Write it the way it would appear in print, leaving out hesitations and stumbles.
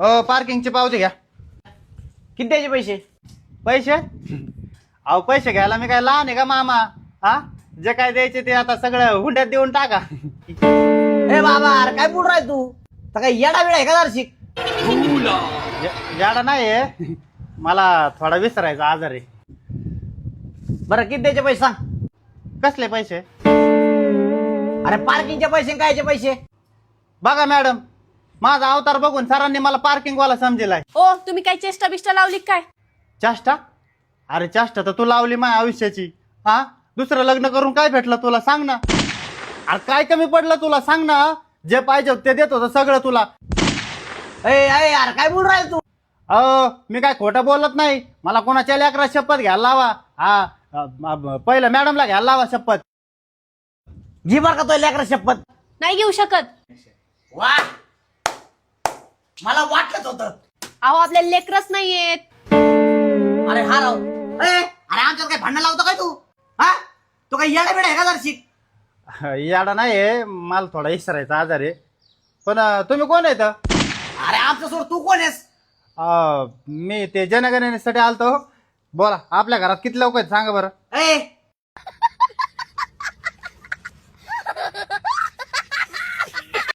हो पार्किंगची पावती घ्या. किती द्यायचे पैसे? पैसे अहो पैसे घ्यायला मी काय लहान आहे का मामा? हा जे काय द्यायचे ते आता सगळं हुंड्यात देऊन टाका. ए बाबा अरे काय बोल राय तू? तर काय येडा वेळ आहे का जरशी? जाडा नाही मला थोडा विसरायचा आजार आहे. बरं किती द्यायचे पैसे सांग? कसले पैसे? अरे पार्किंगचे पैसे कायचे पैसे? बघा मॅडम माझा अवतार बघून सरांनी मला पार्किंग वाला समजेलाय. ओ तुम्ही काय चेष्टा बिष्टा लावली काय? चाष्टा? अरे चाष्टा तर तू लावली माझ्या आयुष्याची. हा दुसरं लग्न करून काय भेटलं तुला सांग ना. अरे काय कमी पडलं तुला सांग ना. जे पाहिजे ते देत होतं सगळं तुला. ए यार काय बोल राय तू? मी काय खोटं बोलत नाही. मला कोणाच्या लेकरा शपथ घ्यायला लावा. हा पहिलं मॅडमला घ्यायला लावा शपथ. घे बर का तो लेकरा शपथ. नाही घेऊ शकत. वा मला वाटलंच होतं. अहो आपल्याला लेकरच नाहीयेत. अरे हा राव अरे आमच्यात काय भांडण लावतो काय तू? हा तो काय येडा बेडा आहे का जरशी? याडा नाही मला थोडा इसरायचा आजार आहे. पण तुम्ही कोण आहेत? अरे आमच्या सोड तू कोण आहेस? मी ते जनगणनेसाठी आलतो. बोला आपल्या घरात किती लोक आहेत सांगा बरं. ए